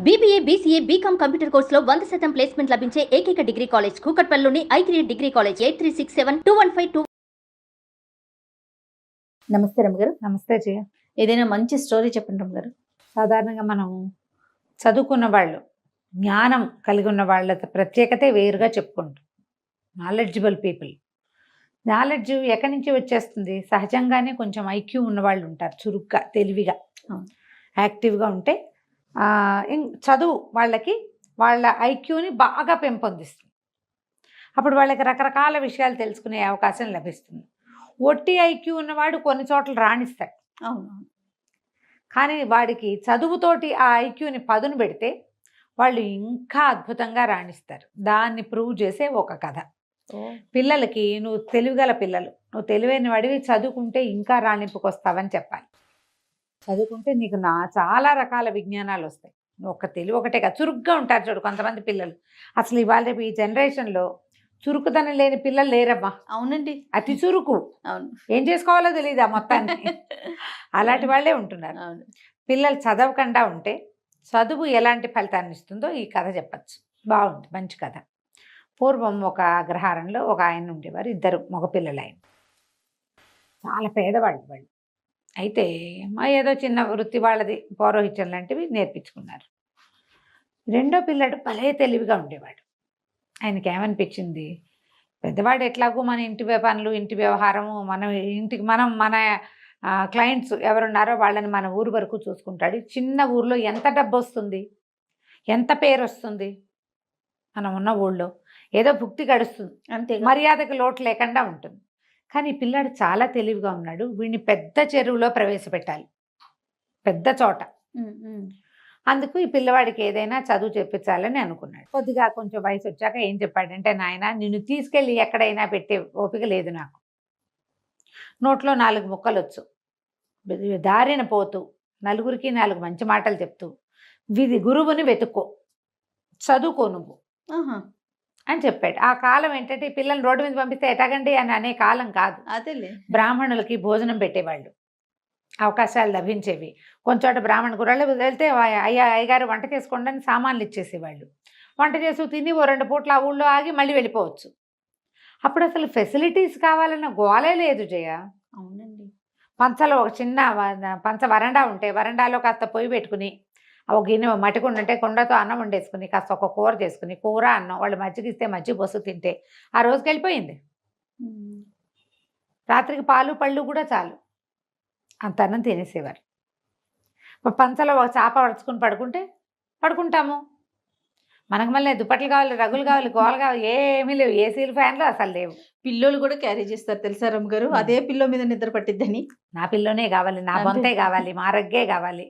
BBA, BCA, BCom computer కోర్సులో 100% placement లభించే ఏకైక డిగ్రీ కాలేజ్ కూకట్పల్లిలోని ఐక్రియేట్ డిగ్రీ కాలేజ్ 83672152. నమస్తే రమ్మగారు. నమస్తే జయ. ఏదైనా మంచి స్టోరీ చెప్పండి రమ్మగారు. సాధారణంగా మనం చదువుకున్న వాళ్ళు, జ్ఞానం కలిగి ఉన్న వాళ్ళ ప్రత్యేకతే వేరుగా చెప్పుకుంటాం. Knowledgeable people. నాలెడ్జ్ ఎక్కడి నుంచి వచ్చేస్తుంది? సహజంగానే కొంచెం ఐక్యూ ఉన్నవాళ్ళు ఉంటారు, చురుగ్గా, తెలివిగా, యాక్టివ్గా ఉంటే చదువు వాళ్ళకి వాళ్ళ ఐక్యూని బాగా పెంపొందిస్తుంది. అప్పుడు వాళ్ళకి రకరకాల విషయాలు తెలుసుకునే అవకాశం లభిస్తుంది. ఒట్టి ఐక్యూ ఉన్నవాడు కొన్ని చోట్ల రాణిస్తాడు. అవును. కానీ వాడికి చదువుతోటి ఆ ఐక్యూని పదును పెడితే వాళ్ళు ఇంకా అద్భుతంగా రాణిస్తారు. దాన్ని ప్రూవ్ చేసే ఒక కథ. పిల్లలకి నువ్వు తెలివిగల పిల్లలు, నువ్వు తెలివైన వాడివి, చదువుకుంటే ఇంకా రాణింపుకొస్తావని చెప్పాలి. చదువుకుంటే నీకు చాలా రకాల విజ్ఞానాలు వస్తాయి. నువ్వు ఒక తెలివి ఒకటే కదా, చురుగ్గా ఉంటారు చూడు కొంతమంది పిల్లలు. అసలు ఇవాళ రేపు ఈ జనరేషన్లో చురుకుదనం లేని పిల్లలు లేరమ్మా. అవునండి, అతి చురుకు. అవును. ఏం చేసుకోవాలో తెలియదు ఆ మొత్తాన్ని. అలాంటి వాళ్ళే ఉంటున్నారు. అవును. పిల్లలు చదవకుండా ఉంటే చదువు ఎలాంటి ఫలితాన్ని ఇస్తుందో ఈ కథ చెప్పచ్చు. బాగుంది, మంచి కథ. పూర్వం ఒక అగ్రహారంలో ఒక ఆయన ఉండేవారు, ఇద్దరు మగపిల్లలు. ఆయన చాలా పేదవాళ్ళు వాళ్ళు. అయితే ఏదో చిన్న వృత్తి వాళ్ళది, పౌరోహిత్యం లాంటివి నేర్పించుకున్నారు. రెండో పిల్లడు భలే తెలివిగా ఉండేవాడు. ఆయనకి ఏమనిపించింది, పెద్దవాడు ఎట్లాగో మన ఇంటి పనులు, ఇంటి వ్యవహారము, మన క్లయింట్స్ ఎవరున్నారో వాళ్ళని మన ఊరు వరకు చూసుకుంటాడు. చిన్న ఊర్లో ఎంత డబ్బు వస్తుంది, ఎంత పేరు వస్తుంది, మనం ఉన్న ఊళ్ళో ఏదో భుక్తి గడుస్తుంది, అంతే, మర్యాదకు లోటు లేకుండా ఉంటుంది. కానీ పిల్లాడు చాలా తెలివిగా ఉన్నాడు. వీడిని పెద్ద చెరువులో ప్రవేశపెట్టాలి, పెద్ద చోట. అందుకు ఈ పిల్లవాడికి ఏదైనా చదువు చెప్పించాలని అనుకున్నాడు. కొద్దిగా కొంచెం వయసు వచ్చాక ఏం చెప్పాడంటే, నాయన నిన్ను తీసుకెళ్ళి ఎక్కడైనా పెట్టే ఓపిక లేదు నాకు. నోట్లో 4 ముక్కలు వచ్చు, దారిన పోతూ నలుగురికి 4 మంచి మాటలు చెప్తూ గురువుని వెతుక్కో, చదువుకో నువ్వు అని చెప్పాడు. ఆ కాలం ఏంటంటే ఈ పిల్లల్ని రోడ్డు మీద పంపిస్తే ఎటాగండి అని అనే కాలం కాదు. అదేలే, బ్రాహ్మణులకి భోజనం పెట్టేవాళ్ళు, అవకాశాలు లభించేవి. కొంచెం బ్రాహ్మణ గుర్రాలు వెళ్తే అయ్యగారు వంట చేసుకోండి అని సామాన్లు ఇచ్చేసేవాళ్ళు. వంట చేసి తిని 2 పూట్ల ఆ ఊళ్ళో ఆగి మళ్ళీ వెళ్ళిపోవచ్చు. అప్పుడు అసలు ఫెసిలిటీస్ కావాలన్న గోలే లేదు జయ. అవునండి. పంచలో ఒక చిన్న పంచ వరండా ఉంటే వరండాలో కాస్త పొయ్యి పెట్టుకుని, ఒక గిన్నె మట్టి కుండ ఉంటే కుండతో అన్నం వండేసుకుని, కాస్త ఒక కూర చేసుకుని, కూర అన్నం వాళ్ళు మజ్జిగ ఇస్తే మజ్జిగ పోసు తింటే ఆ రోజుకి వెళ్ళిపోయింది. రాత్రికి పాలు పళ్ళు కూడా చాలు, అంత అన్నం తినేసేవారు. పంచలో ఒక చాప పడుచుకుని పడుకుంటాము. మనకు మళ్ళీ దుప్పట్లు కావాలి, రగులు కావాలి, గోలు కావాలి, ఏమీ లేవు. ఏసీలు, ఫ్యాన్లు అసలు లేవు. పిల్లోలు కూడా క్యారీ చేస్తారు తెలుసా రమ్మగారు, అదే పిల్లో మీద నిద్ర పట్టిద్దని. నా పిల్లోనే కావాలి, నా బొంతే కావాలి, మా రగ్గే కావాలి,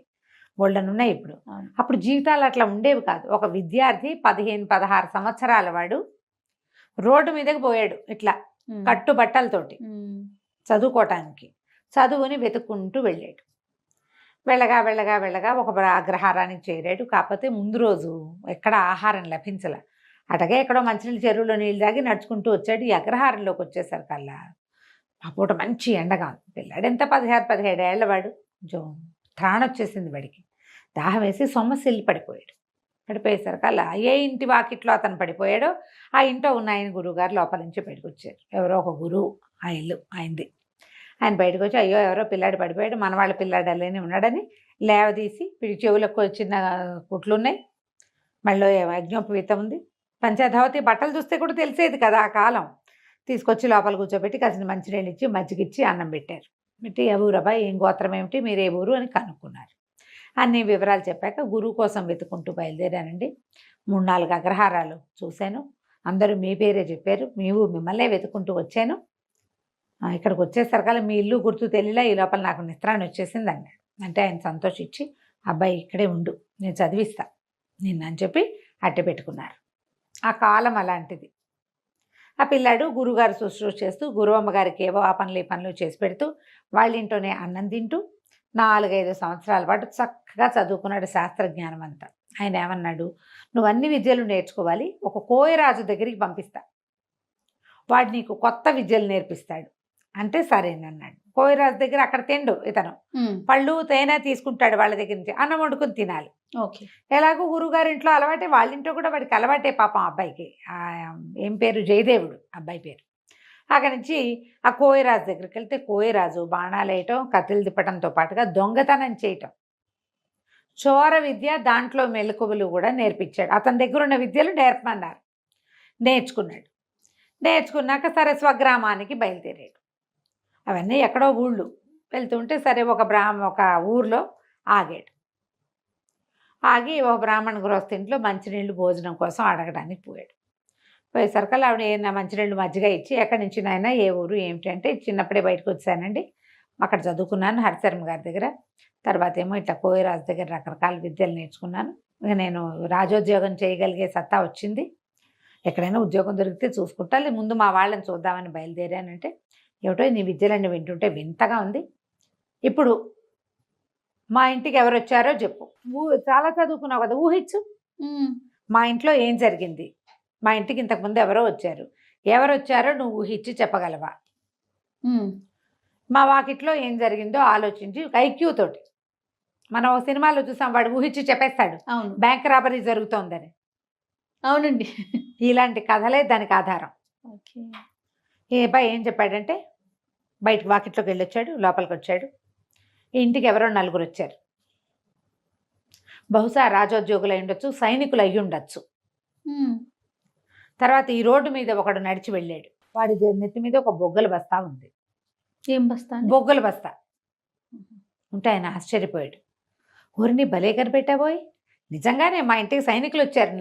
బోల్డన్ ఉన్నాయి ఇప్పుడు. అప్పుడు జీవితాలు అట్లా ఉండేవి కాదు. ఒక విద్యార్థి 15-16 సంవత్సరాల వాడు రోడ్డు మీదకి పోయాడు ఇట్లా కట్టుబట్టలతోటి చదువుకోవటానికి. చదువుని వెతుక్కుంటూ వెళ్ళాడు. వెళ్ళగా ఒక అగ్రహారానికి చేరాడు. కాకపోతే ముందు రోజు ఎక్కడ ఆహారం లభించలే. అటగే ఎక్కడో మంచినీళ్ళు చెరువులో నీళ్ళు తాగి నడుచుకుంటూ వచ్చాడు. ఈ అగ్రహారంలోకి వచ్చేసరికల్లా ఆ పూట మంచి ఎండగా ఉంది. పిల్లాడు ఎంత 16-17 ఏళ్ల వాడు. కొంచెం త్రాణ వచ్చేసింది వాడికి. దాహం వేసి సొమ్మసిల్లి పడిపోయేసరికల్లా ఏ ఇంటి వాకిట్లో అతను పడిపోయాడో ఆ ఇంట్లో ఉన్న ఆయన గురువుగారు లోపల నుంచి బయటకు వచ్చారు. ఎవరో ఒక గురువు, ఆ ఇల్లు ఆయనది. ఆయన బయటకు వచ్చి, అయ్యో ఎవరో పిల్లాడు పడిపోయాడు, మన వాళ్ళ పిల్లాడు అలానే ఉన్నాడని లేవదీసి, వీడి చెవులకు చిన్న కుట్లున్నాయి, మళ్ళీ యజ్ఞోపవీతం ఉంది, పంచధావతి బట్టలు చూస్తే కూడా తెలిసేది కదా ఆ కాలం. తీసుకొచ్చి లోపల కూర్చోబెట్టి కాసిన మంచినీళ్ళు ఇచ్చి మజ్జిగిచ్చి అన్నం పెట్టారు. పెట్టి ఏ ఊరబ్బాయి, ఏం గోత్రం ఏమిటి, మీరు ఏ ఊరు అని కనుక్కున్నారు. అన్ని వివరాలు చెప్పాక గురువు కోసం వెతుకుంటూ బయలుదేరానండి. 3-4 అగ్రహారాలు చూశాను, అందరూ మీ పేరే చెప్పారు, మిమ్మల్నే వెతుకుంటూ వచ్చాను. ఇక్కడికి వచ్చేసరికల్లా మీ ఇల్లు గుర్తు తెలియలా, ఈ లోపల నాకు నిద్రాన్ని వచ్చేసింది అన్నాడు. అంటే ఆయన సంతోషించి, అబ్బాయి ఇక్కడే ఉండు, నేను చదివిస్తా నిన్నని చెప్పి అట్టె పెట్టుకున్నారు. ఆ కాలం అలాంటిది. ఆ పిల్లాడు గురువుగారు శుశ్రూష చేస్తూ, గురువమ్మగారికి ఏవో ఆ పనులు ఈ పనులు చేసి పెడుతూ వాళ్ళ ఇంట్లోనే అన్నం తింటూ 4-5 సంవత్సరాల పాటు చక్కగా చదువుకున్నాడు శాస్త్రజ్ఞానం అంతా. ఆయన ఏమన్నాడు, నువ్వు అన్ని విద్యలు నేర్చుకోవాలి, ఒక కోయరాజు దగ్గరికి పంపిస్తా, వాడు నీకు కొత్త విద్యలు నేర్పిస్తాడు అంటే సరేనన్నాడు. కోయరాజు దగ్గర అక్కడ తిండు ఇతను, పళ్ళు తేనె తీసుకుంటాడు వాళ్ళ దగ్గర నుంచి, అన్నం వండుకుని తినాలి. ఓకే. ఎలాగో గురువుగారి ఇంట్లో అలవాటే, వాళ్ళ ఇంట్లో కూడా వాడికి అలవాటే పాపం అబ్బాయికి. ఏం పేరు, జయదేవుడు అబ్బాయి పేరు. అక్కడి నుంచి ఆ కోయరాజు దగ్గరికి వెళ్తే కోయరాజు బాణాలు వేయటం, కత్తులు తిప్పటంతో పాటుగా దొంగతనం చేయటం, చోర విద్య, దాంట్లో మెలకువలు కూడా నేర్పించాడు. అతని దగ్గర ఉన్న విద్యలు నేర్పమన్నారు. నేర్చుకున్నాడు. నేర్చుకున్నాక సరే స్వగ్రామానికి బయలుదేరాడు. అవన్నీ ఎక్కడో ఊళ్ళు వెళ్తుంటే సరే ఒక ఊర్లో ఆగాడు. ఆగి ఒక బ్రాహ్మణ గృహస్థ ఇంట్లో మంచినీళ్ళు భోజనం కోసం అడగడానికి పోయాడు. పోయేసరికల్లా ఆవిడ ఏమైనా మంచినీళ్ళు మజ్జిగ ఇచ్చి, ఎక్కడి నుంచి నాయనా, ఏ ఊరు ఏమిటి అంటే, చిన్నప్పుడే బయటకు వచ్చానండి, అక్కడ చదువుకున్నాను హరిశర్మ గారి దగ్గర, తర్వాత ఏమో ఇట్లా కోయరాజు దగ్గర రకరకాల విద్యలు నేర్చుకున్నాను, ఇక నేను రాజోద్యోగం చేయగలిగే సత్తా వచ్చింది, ఎక్కడైనా ఉద్యోగం దొరికితే చూసుకుంటా, ముందు మా వాళ్ళని చూద్దామని బయలుదేరానంటే, ఏమిటో నీ విద్యలన్నీ వింటుంటే వింతగా ఉంది, ఇప్పుడు మా ఇంటికి ఎవరు వచ్చారో చెప్పు, చాలా చదువుకున్నావు కదా, ఊహించు, మా ఇంట్లో ఏం జరిగింది, మా ఇంటికి ఇంతకుముందు ఎవరో వచ్చారు, ఎవరు వచ్చారో నువ్వు ఊహించి చెప్పగలవా, మా వాకిట్లో ఏం జరిగిందో ఆలోచించి ఐక్యూ తోటి, మనం ఒక సినిమాలో చూసాం, వాడు ఊహించి చెప్పేస్తాడు అవును. బ్యాంక్ రాబరీ జరుగుతోందని. అవునండి. ఇలాంటి కథలే దానికి ఆధారం. ఓకే. ఈ అబ్బాయి ఏం చెప్పాడంటే, బయటకు వాకిట్లోకి వెళ్ళొచ్చాడు, లోపలికి వచ్చాడు, ఇంటికి ఎవరో నలుగురు వచ్చారు, బహుశా రాజోద్యోగులు అయి ఉండొచ్చు, సైనికులు అయ్యి ఉండొచ్చు. తర్వాత ఈ రోడ్డు మీద ఒకడు నడిచి వెళ్ళాడు, వాడి నెత్తి మీద ఒక బొగ్గల బస్తా ఉంది. ఏం బస్తా? బొగ్గల బస్తా ఉంటే ఆయన ఆశ్చర్యపోయాడు. ఊరిని భలే కనిపెట్టాబోయ్, నిజంగానే మా ఇంటికి సైనికులు వచ్చారు,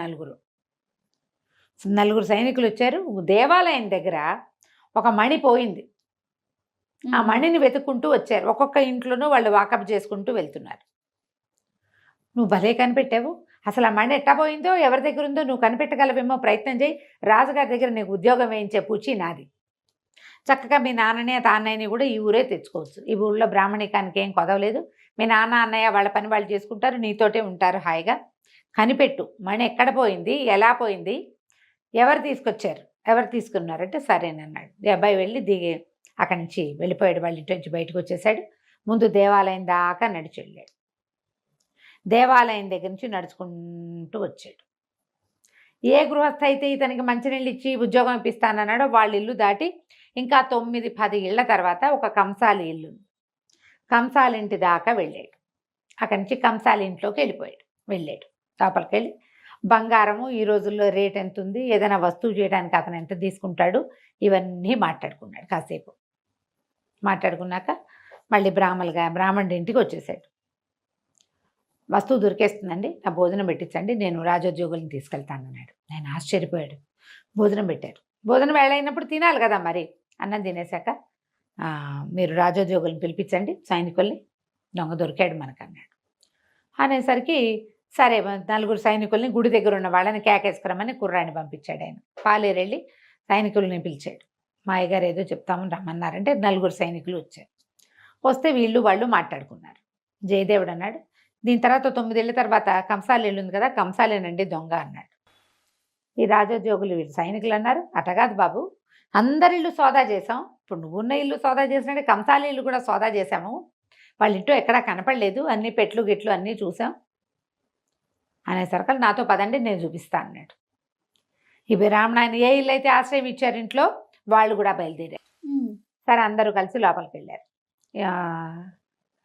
నలుగురు సైనికులు వచ్చారు. దేవాలయం దగ్గర ఒక మణి పోయింది, ఆ మణిని వెతుక్కుంటూ వచ్చారు, ఒక్కొక్క ఇంట్లోనూ వాళ్ళు వాకప్ చేసుకుంటూ వెళ్తున్నారు. నువ్వు భలే కనిపెట్టావు, అసలు ఆ మణి ఎట్టా పోయిందో, ఎవరి దగ్గర ఉందో నువ్వు కనిపెట్టగలవేమో, ప్రయత్నం చేయి, రాజుగారి దగ్గర నీకు ఉద్యోగం వేయించే పూచి నాది, చక్కగా మీ నాన్నని తాన్నయ్యని కూడా ఈ ఊరే తెచ్చుకోవచ్చు, ఈ ఊళ్ళో బ్రాహ్మణికానికి ఏం కొదవలేదు, మీ నాన్న అన్నయ్య వాళ్ళ పని వాళ్ళు చేసుకుంటారు, నీతోటే ఉంటారు హాయిగా, కనిపెట్టు, మణి ఎక్కడ పోయింది, ఎలా పోయింది, ఎవరు తీసుకొచ్చారు, ఎవరు తీసుకున్నారంటే సరేనన్నాడు. ఈ అబ్బాయి వెళ్ళి దిగి అక్కడి నుంచి వెళ్ళిపోయాడు, వాళ్ళ ఇంటి నుంచి బయటకు వచ్చేసాడు. ముందు దేవాలయం దాకా నడిచి వెళ్ళాడు, దేవాలయం దగ్గర నుంచి నడుచుకుంటూ వచ్చాడు. ఏ గృహస్థ అయితే ఇతనికి మంచినీళ్ళు ఇచ్చి ఉద్యోగం ఇప్పిస్తానన్నాడో వాళ్ళ ఇల్లు దాటి ఇంకా 9-10 ఇళ్ల తర్వాత ఒక కంసాలి ఇల్లు, కంసాలి ఇంటి దాకా వెళ్ళాడు. అక్కడి నుంచి కంసాలి ఇంట్లోకి వెళ్ళాడు, లోపలికి వెళ్ళి బంగారము ఈ రోజుల్లో రేట్ ఎంత ఉంది, ఏదైనా వస్తువు చేయడానికి అతను ఎంత తీసుకుంటాడు, ఇవన్నీ మాట్లాడుకున్నాడు. కాసేపు మాట్లాడుకున్నాక మళ్ళీ బ్రాహ్మణుడి ఇంటికి వచ్చేసాడు. వస్తువు దొరికేస్తుందండి, నా భోజనం పెట్టించండి, నేను రాజోద్యోగులను తీసుకెళ్తాను అన్నాడు. ఆయన ఆశ్చర్యపోయాడు. భోజనం పెట్టారు, భోజనం వేళ అయినప్పుడు తినాలి కదా, మరి అన్నం తినేశాక మీరు రాజోద్యోగులను పిలిపించండి, సైనికుల్ని, దొంగ దొరికాడు మనకు అన్నాడు. అనేసరికి సరే, 4 సైనికుల్ని గుడి దగ్గర ఉన్న వాళ్ళని కేకేసుకురమ్మని కుర్రాన్ని పంపించాడు. ఆయన పాలేరు వెళ్ళి సైనికుల్ని పిలిచాడు. మా అయ్యగారు ఏదో చెప్తామని రమ్మన్నారంటే 4 సైనికులు వచ్చారు. వస్తే వాళ్ళు మాట్లాడుకున్నారు. జయదేవుడు అన్నాడు, దీని తర్వాత 9 ఏళ్ళ తర్వాత కంసాలి ఇల్లు ఉంది కదా, కంసాలేనండి దొంగ అన్నాడు. ఈ రాజోద్యోగులు వీళ్ళు సైనికులు అన్నారు, అటగాదు బాబు, అందరి ఇల్లు సోదా చేసాం, ఇప్పుడు నువ్వున్న ఇల్లు సోదా చేసినట్టే కంసాలి ఇల్లు కూడా సోదా చేసాము, వాళ్ళ ఇంట్లో ఎక్కడా కనపడలేదు, అన్ని పెట్లు గిట్లు అన్నీ చూసాం అనేసరికి నాతో పదండి నేను చూపిస్తా అన్నాడు. ఈ బ్రాహ్మణ ఏ ఇల్లు అయితే ఆశ్రయం ఇచ్చారు ఇంట్లో వాళ్ళు కూడా బయలుదేరారు. సరే అందరూ కలిసి లోపలికి వెళ్ళారు.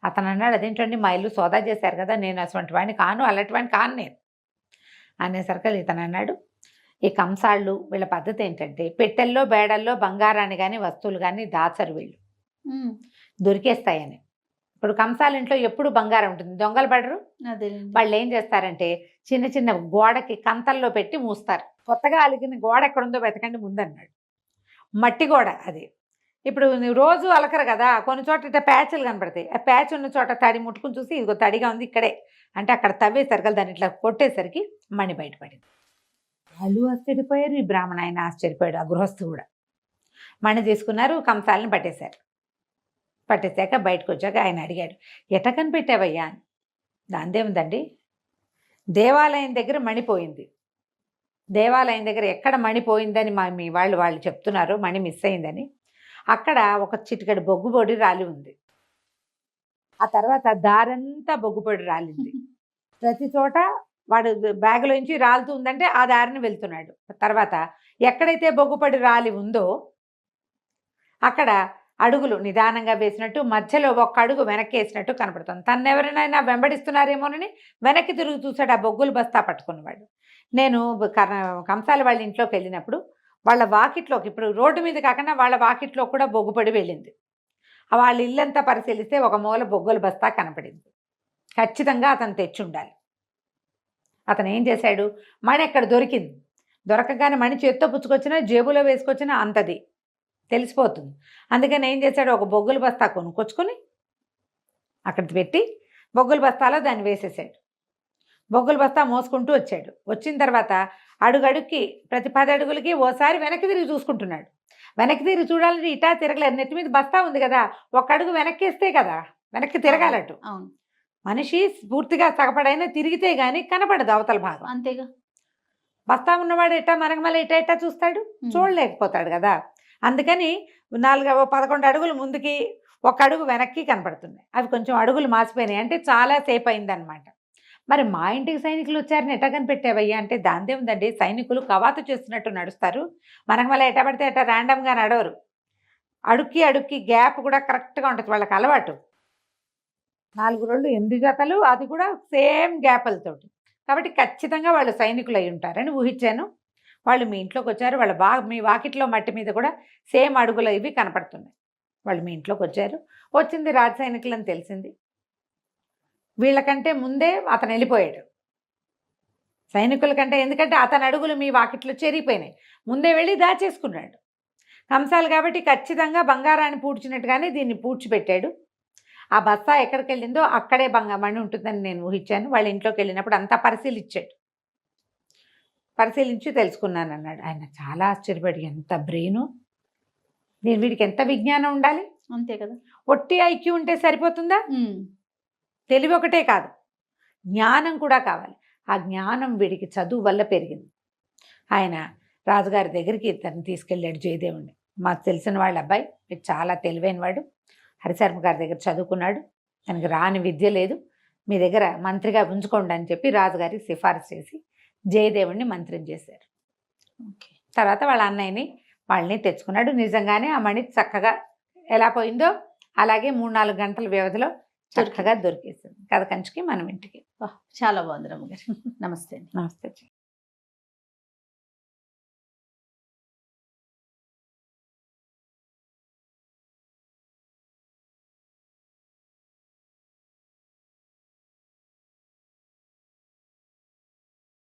అతను అన్నాడు, అదేంటండి మా ఇల్లు సోదా చేశారు కదా, నేను అటువంటి వాడిని కాను, అలాంటి వాడిని కాను నేను అనేసరికి ఇతను అన్నాడు, ఈ కంసాళ్ళు వీళ్ళ పద్ధతి ఏంటంటే పెట్టెల్లో బేడల్లో బంగారాన్ని కానీ వస్తువులు కానీ దాచరు, వీళ్ళు దొరికేస్తాయని. ఇప్పుడు కంసాల ఇంట్లో ఎప్పుడు బంగారం ఉంటుంది, దొంగలు పడరు. వాళ్ళు ఏం చేస్తారంటే చిన్న చిన్న గోడకి కంతల్లో పెట్టి మూస్తారు. కొత్తగా అలిగిన గోడ ఎక్కడుందో వెతకండి ముందన్నాడు. మట్టి గోడ అది. ఇప్పుడు రోజు అలకరు కదా, కొన్ని చోట్ల ఇట్లా ప్యాచ్లు కనపడతాయి, ఆ ప్యాచ్ ఉన్న చోట తడి ముట్టుకుని చూసి ఇదిగో తడిగా ఉంది ఇక్కడే అంటే అక్కడ తవ్వేసరికి దాన్ని ఇట్లా కొట్టేసరికి మణి బయటపడింది. వాళ్ళు ఆశ్చర్యపోయారు, ఈ బ్రాహ్మణ ఆయన ఆశ్చర్యపోయాడు, ఆ గృహస్థు కూడా. మణి తీసుకున్నారు, కంసాలను పట్టేశారు. పట్టేశాక బయటకు వచ్చాక ఆయన అడిగాడు, ఎట కనిపెట్టావయ్యా అని. దాందేముందండి, దేవాలయం దగ్గర మణిపోయింది, దేవాలయం దగ్గర ఎక్కడ మణిపోయిందని మీ వాళ్ళు చెప్తున్నారు, మణి మిస్ అయిందని. అక్కడ ఒక చిటికెడు బొగ్గుపొడి రాలి ఉంది, ఆ తర్వాత దారంతా బొగ్గుపొడి రాలింది. ప్రతి చోట వాడు బ్యాగులోంచి రాలుతూ ఉందంటే ఆ దారిని వెళ్తున్నాడు. తర్వాత ఎక్కడైతే బొగ్గుపడి రాలి ఉందో అక్కడ అడుగులు నిదానంగా వేసినట్టు, మధ్యలో ఒక్క అడుగు వెనక్కి వేసినట్టు కనపడుతుంది. తను ఎవరైనా వెంబడిస్తున్నారేమోనని వెనక్కి తిరిగి చూశాడు ఆ బొగ్గులు బస్తా పట్టుకున్నవాడు. నేను కంసాల వాళ్ళ ఇంట్లోకి వెళ్ళినప్పుడు వాళ్ళ వాకిట్లోకి, ఇప్పుడు రోడ్డు మీద కాకుండా వాళ్ళ వాకిట్లో కూడా బొగ్గుపడి వెళ్ళింది. వాళ్ళ ఇల్లంతా పరిశీలిస్తే ఒక మూల బొగ్గుల బస్తా కనపడింది. ఖచ్చితంగా అతను తెచ్చి ఉండాలి. అతను ఏం చేశాడు, మణి ఎక్కడ దొరికింది. దొరకగానే మణి చేత్తో పుచ్చుకొచ్చినా జేబులో వేసుకొచ్చినా అంతది తెలిసిపోతుంది. అందుకని ఏం చేశాడు, ఒక బొగ్గుల బస్తా కొనుక్కొచ్చుకొని అక్కడ పెట్టి బొగ్గుల బస్తాలో దాన్ని వేసేసాడు. బొగ్గుల బస్తా మోసుకుంటూ వచ్చాడు. వచ్చిన తర్వాత అడుగడుక్కి ప్రతి 10 అడుగులకి ఓసారి వెనక్కి తిరిగి చూసుకుంటున్నాడు. వెనక్కి తిరిగి చూడాలంటే ఇటా తిరగలేదు, నెత్తి మీద బస్తా ఉంది కదా, ఒక అడుగు వెనక్కి వేస్తే కదా వెనక్కి తిరగాలట్టు. అవును, మనిషి పూర్తిగా సగపడైనా తిరిగితే గానీ కనపడదు అవతల భాగం. అంతేగా. బస్తా ఉన్నవాడు ఎట్టా మరగమల ఇటా చూస్తాడు, చూడలేకపోతాడు కదా. అందుకని 11 అడుగులు ముందుకి, ఒక అడుగు వెనక్కి కనపడుతుంది. అవి కొంచెం అడుగులు మాసిపోయినాయి, అంటే చాలా సేపు అయిందనమాట. మరి మా ఇంటికి సైనికులు వచ్చారని ఎట్టా కనిపెట్టావయ్యా అంటే, దాందే ఉందండి, సైనికులు కవాతు చేస్తున్నట్టు నడుస్తారు, మనగమల ఎట్ట పడితే ఎట్టా ర్యాండమ్గా నడవరు. అడుక్కి గ్యాప్ కూడా కరెక్ట్గా ఉంటుంది, వాళ్ళకి అలవాటు. 4 రోళ్ళు 8 జతలు, అది కూడా సేమ్ గ్యాప్లతోటి. కాబట్టి ఖచ్చితంగా వాళ్ళు సైనికులు అయి ఉంటారని ఊహించాను. వాళ్ళు మీ ఇంట్లోకి వచ్చారు, మీ వాకిట్లో మట్టి మీద కూడా సేమ్ అడుగులు ఇవి కనపడుతున్నాయి. వాళ్ళు మీ ఇంట్లోకి వచ్చారు, వచ్చింది రాజ సైనికులు అని తెలిసింది. వీళ్ళకంటే ముందే అతను వెళ్ళిపోయాడు సైనికుల కంటే, ఎందుకంటే అతని అడుగులు మీ వాకిట్లో చేరిపోయినాయి, ముందే వెళ్ళి దాచేసుకున్నాడు. కంసాలు కాబట్టి ఖచ్చితంగా బంగారాన్ని పూడ్చినట్టుగానే దీన్ని పూడ్చిపెట్టాడు. ఆ బస్తా ఎక్కడికి వెళ్ళిందో అక్కడే మణి ఉంటుందని నేను ఊహించాను. వాళ్ళ ఇంట్లోకి వెళ్ళినప్పుడు అంతా పరిశీలించి తెలుసుకున్నాను అన్నాడు. ఆయన చాలా ఆశ్చర్యపడి, ఎంత బ్రెయిను, వీడికి ఎంత విజ్ఞానం ఉండాలి. అంతే కదా. ఒట్టి ఐక్యూ ఉంటే సరిపోతుందా? తెలివి ఒకటే కాదు, జ్ఞానం కూడా కావాలి. ఆ జ్ఞానం వీడికి చదువు వల్ల పెరిగింది. ఆయన రాజుగారి దగ్గరికి తను తీసుకెళ్ళాడు జయదేవుడిని. మాకు తెలిసిన వాళ్ళ అబ్బాయి, వీడు చాలా తెలివైన వాడు, హరిశర్మ గారి దగ్గర చదువుకున్నాడు, తనకి రాని విద్య లేదు, మీ దగ్గర మంత్రిగా ఉంచుకోండి అని చెప్పి రాజుగారికి సిఫారసు చేసి జయదేవుడిని మంత్రిని చేశారు. తర్వాత వాళ్ళ అన్నయ్యని వాళ్ళని తెచ్చుకున్నాడు. నిజంగానే ఆ మణి చక్కగా ఎలా పోయిందో అలాగే 3-4 గంటల వ్యవధిలో చక్కగా దొరికేసింది. కథ కంచికి మనం ఇంటికి. చాలా బాగుంది రమ్మగారు. నమస్తే. నమస్తే.